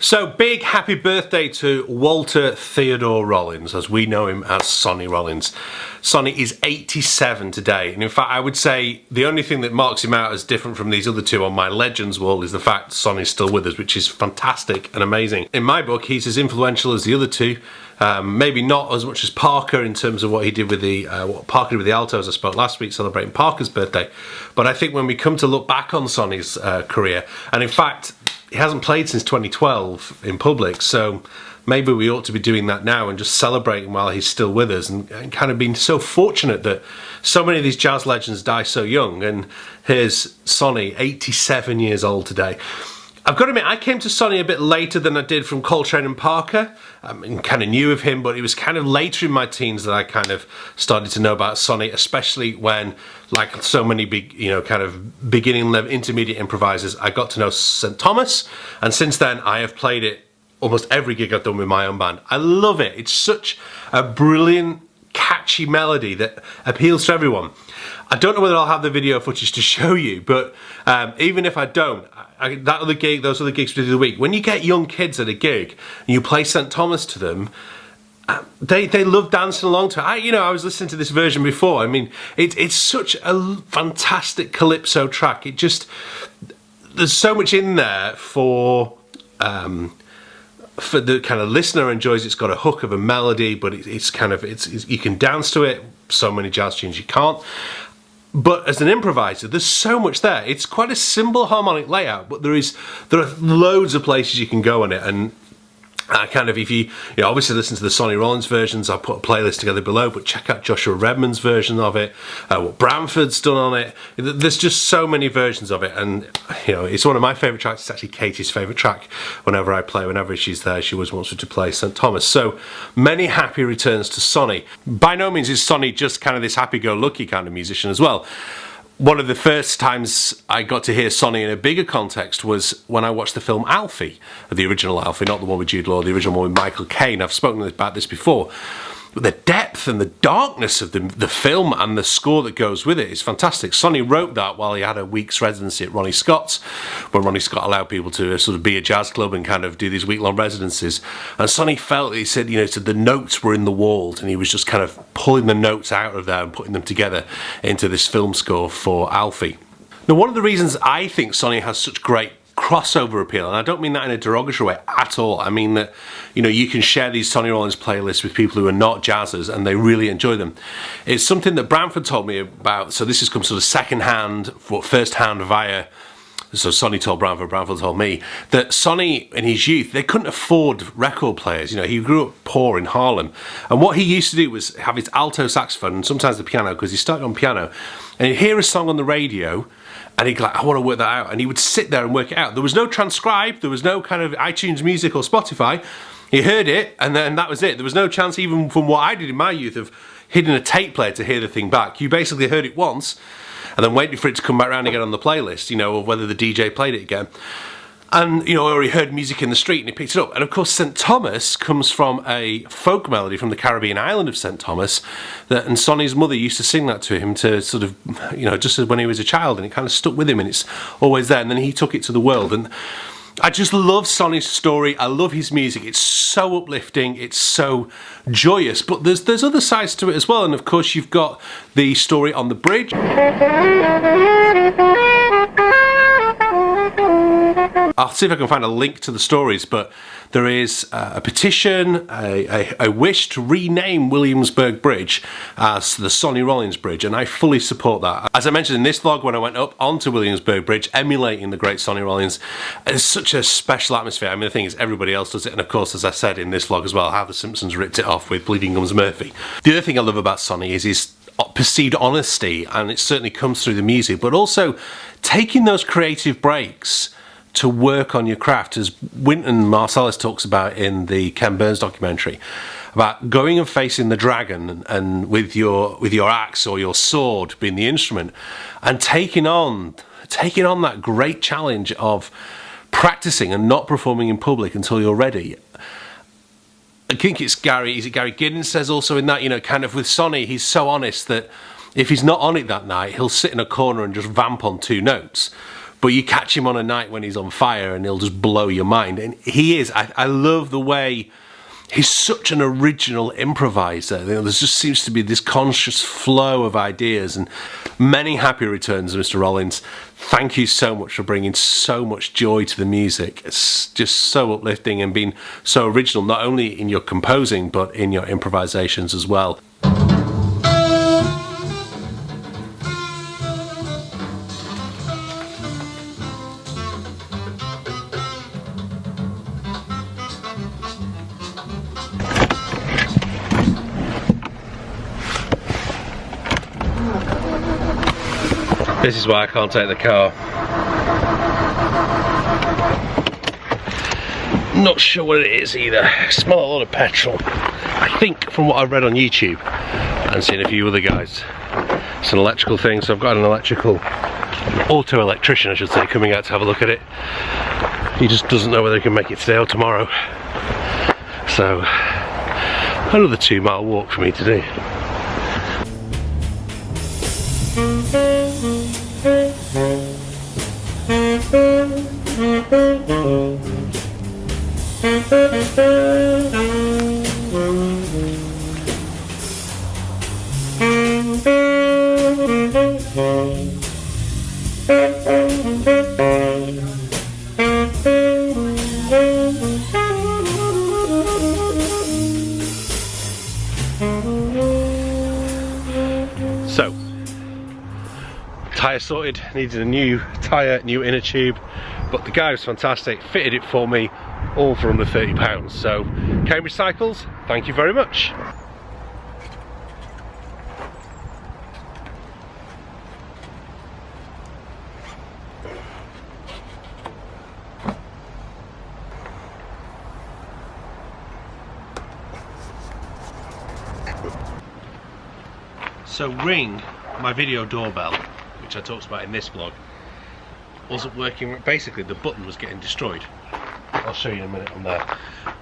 So, big happy birthday to Walter Theodore Rollins, as we know him as Sonny Rollins. Sonny is 87 today, and in fact I would say the only thing that marks him out as different from these other two on my Legends wall is the fact Sonny's still with us, which is fantastic and amazing. In my book, he's as influential as the other two. Maybe not as much as Parker in terms of what he did with the what Parker did with the altos. I spoke last week celebrating Parker's birthday, but I think when we come to look back on Sonny's career, and in fact he hasn't played since 2012 in public, so maybe we ought to be doing that now and just celebrating while he's still with us, and kind of being so fortunate that so many of these jazz legends die so young. And here's Sonny, 87 years old today. I've got to admit, I came to Sonny a bit later than I did from Coltrane and Parker. I kind of knew of him, but it was kind of later in my teens that I kind of started to know about Sonny, especially when, like so many big, kind of beginning level intermediate improvisers, I got to know St. Thomas, and since then I have played it almost every gig I've done with my own band. I love it. It's such a brilliant, catchy melody that appeals to everyone. I don't know whether I'll have the video footage to show you, but even if I don't, those other gigs we did the week, when you get young kids at a gig and you play St. Thomas to them, they love dancing along to it. I was listening to this version before. I mean, it's such a fantastic calypso track. There's so much in there for the kind of listener enjoys. It's got a hook of a melody, but it's you can dance to it. So many jazz tunes you can't. But as an improviser, there's so much there. It's quite a simple harmonic layout, but there are loads of places you can go on it. And if you obviously listen to the Sonny Rollins versions, I'll put a playlist together below, but check out Joshua Redman's version of it, what Bramford's done on it. There's just so many versions of it, and it's one of my favourite tracks. It's actually Katie's favourite track. Whenever she's there, she always wants me to play St. Thomas. So many happy returns to Sonny. By no means is Sonny just kind of this happy-go-lucky kind of musician as well. One of the first times I got to hear Sonny in a bigger context was when I watched the film Alfie, the original Alfie, not the one with Jude Law, the original one with Michael Caine. I've spoken about this before. But the depth and the darkness of the film and the score that goes with it is fantastic. Sonny wrote that while he had a week's residency at Ronnie Scott's, when Ronnie Scott allowed people to sort of be a jazz club and kind of do these week-long residencies. And Sonny he said the notes were in the walls, and he was just kind of pulling the notes out of there and putting them together into this film score for Alfie. Now, one of the reasons I think Sonny has such great crossover appeal, and I don't mean that in a derogatory way at all. I mean that you can share these Sonny Rollins playlists with people who are not jazzers and they really enjoy them. It's something that Bramford told me about. So this has come sort of second-hand, first-hand via. So Sonny told Bramford told me that Sonny in his youth, they couldn't afford record players. He grew up poor in Harlem, and what he used to do was have his alto saxophone and sometimes the piano, because he started on piano, and he'd hear a song on the radio and he'd be like, I want to work that out, and he would sit there and work it out. There was no transcribe, there was no kind of iTunes Music or Spotify. He heard it, and then that was it. There was no chance, even from what I did in my youth, of hitting a tape player to hear the thing back. You basically heard it once and then waited for it to come back around again on the playlist, or whether the DJ played it again. And, or he heard music in the street and he picked it up. And of course, St. Thomas comes from a folk melody from the Caribbean island of St. Thomas, and Sonny's mother used to sing that to him to sort of, just when he was a child, and it kind of stuck with him, and it's always there. And then he took it to the world. And I just love Sonny's story. I love his music. It's so uplifting. It's so joyous. But there's other sides to it as well. And of course, you've got the story on the bridge. I'll see if I can find a link to the stories, but there is a petition, a wish to rename Williamsburg Bridge as the Sonny Rollins Bridge, and I fully support that. As I mentioned in this vlog, when I went up onto Williamsburg Bridge, emulating the great Sonny Rollins, it's such a special atmosphere. I mean, the thing is, everybody else does it, and of course, as I said in this vlog as well, how the Simpsons ripped it off with Bleeding Gums Murphy. The other thing I love about Sonny is his perceived honesty, and it certainly comes through the music, but also taking those creative breaks to work on your craft, as Wynton Marsalis talks about in the Ken Burns documentary, about going and facing the dragon and with your axe or your sword being the instrument, and taking on that great challenge of practicing and not performing in public until you're ready. I think it's Gary Giddens says also in that, kind of with Sonny, he's so honest that if he's not on it that night, he'll sit in a corner and just vamp on two notes. but you catch him on a night when he's on fire and he'll just blow your mind. And he is. I love the way he's such an original improviser. You know, there just seems to be this conscious flow of ideas, and many happy returns, Mr. Rollins. Thank you so much for bringing so much joy to the music. It's just so uplifting and being so original, not only in your composing, but in your improvisations as well. This is why I can't take the car. Not sure what it is either. I smell a lot of petrol. I think from what I've read on YouTube and seen a few other guys, it's an electrical thing, so I've got an auto electrician I should say, coming out to have a look at it. He just doesn't know whether he can make it today or tomorrow. So, another 2-mile walk for me to do. So, tyre sorted, needed a new tyre, new inner tube, but the guy was fantastic, fitted it for me, all for under £30. So, Cambridge Cycles, thank you very much. So Ring, my video doorbell, which I talked about in this vlog, wasn't working. Basically the button was getting destroyed. I'll show you in a minute on there.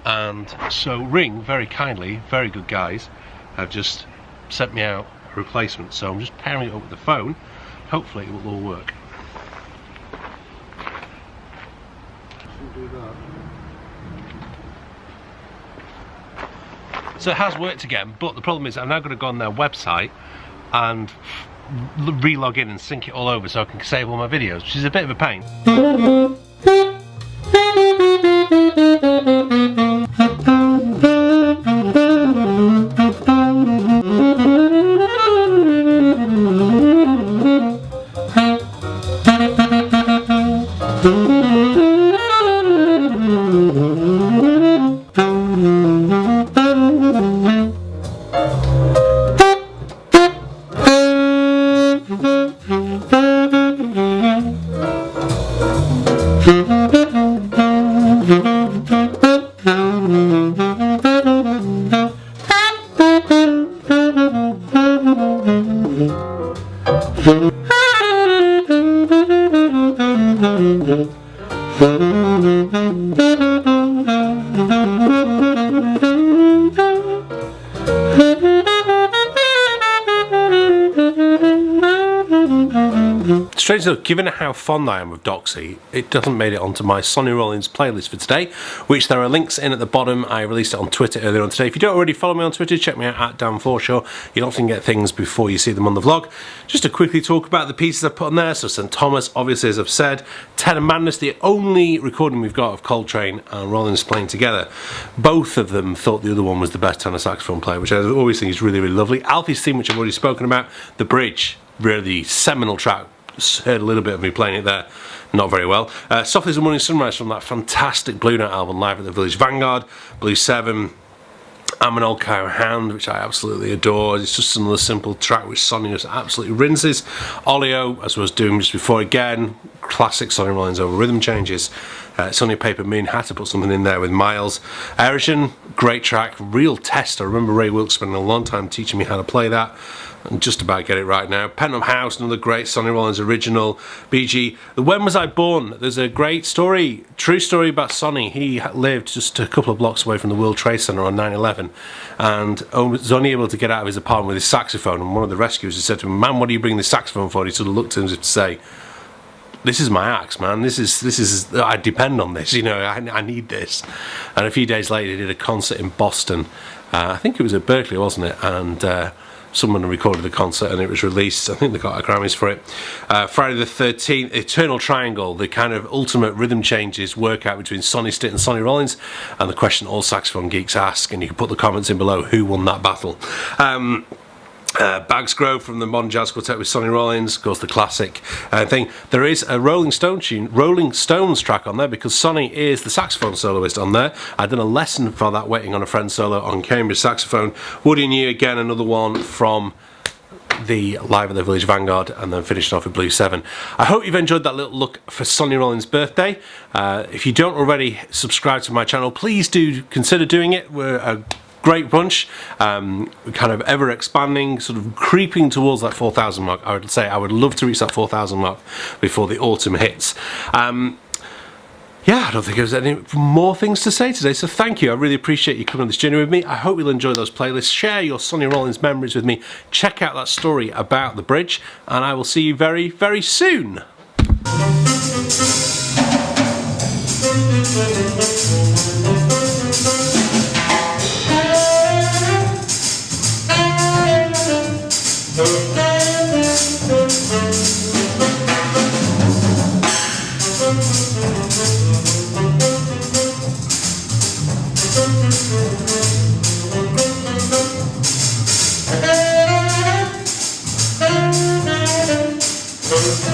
And so Ring, very kindly, very good guys, have just sent me out a replacement. So I'm just pairing it up with the phone. Hopefully it will all work. So it has worked again, but the problem is I'm now going to go on their website and re-log in and sync it all over so I can save all my videos, which is a bit of a pain. Strangely enough, given how fond I am of Doxy, it doesn't make it onto my Sonny Rollins playlist for today, which there are links in at the bottom. I released it on Twitter earlier on today. If you don't already follow me on Twitter, check me out at Dan Forshaw. You'll often get things before you see them on the vlog. Just to quickly talk about the pieces I've put on there. So St Thomas, obviously, as I've said. Ten of Madness, the only recording we've got of Coltrane and Rollins playing together. Both of them thought the other one was the best tenor saxophone player, which I always think is really, really lovely. Alfie's theme, which I've already spoken about. The Bridge, really seminal track. Heard a little bit of me playing it there, not very well. Softly as a Morning Sunrise from that fantastic Blue Note album, Live at the Village Vanguard. Blue 7, I'm an Old Cow Hand, which I absolutely adore. It's just another simple track which Sonny just absolutely rinses. Oleo, as I was doing just before, again, classic Sonny Rollins over rhythm changes. Sonny Paper Moon, had to put something in there with Miles. Erosion, great track, real test. I remember Ray Wilkes spending a long time teaching me how to play that. And just about get it right now. Phantom House, another great Sonny Rollins original. BG, the When Was I Born? There's a great story, true story about Sonny. He lived just a couple of blocks away from the World Trade Center on 9/11 and was only able to get out of his apartment with his saxophone. And one of the rescuers said to him, "Man, what do you bring this saxophone for?" He sort of looked at him as if to say, this is my axe, man. This is I depend on this, you know, I need this. And a few days later he did a concert in Boston. I think it was at Berkeley, wasn't it? And someone recorded the concert and it was released. I think they got a Grammys for it. Friday the 13th, Eternal Triangle, the kind of ultimate rhythm changes workout between Sonny Stitt and Sonny Rollins, and the question all saxophone geeks ask, and you can put the comments in below, who won that battle? Bags Grove from the Modern Jazz Quartet with Sonny Rollins, of course the classic thing. There is a Rolling Stones track on there because Sonny is the saxophone soloist on there. I done a lesson for that, Waiting on a Friend solo on Cambridge saxophone. Woody and You, again, another one from the Live at the Village Vanguard, and then finished off with Blue 7. I hope you've enjoyed that little look for Sonny Rollins' birthday. If you don't already subscribe to my channel, please do consider doing it. We're a great bunch, kind of ever expanding, sort of creeping towards that 4,000 mark. I would say I would love to reach that 4,000 mark before the autumn hits. Yeah, I don't think there's any more things to say today, so thank you. I really appreciate you coming on this journey with me. I hope you'll enjoy those playlists. Share your Sonny Rollins memories with me. Check out that story about the bridge, and I will see you very, very soon. Thank you.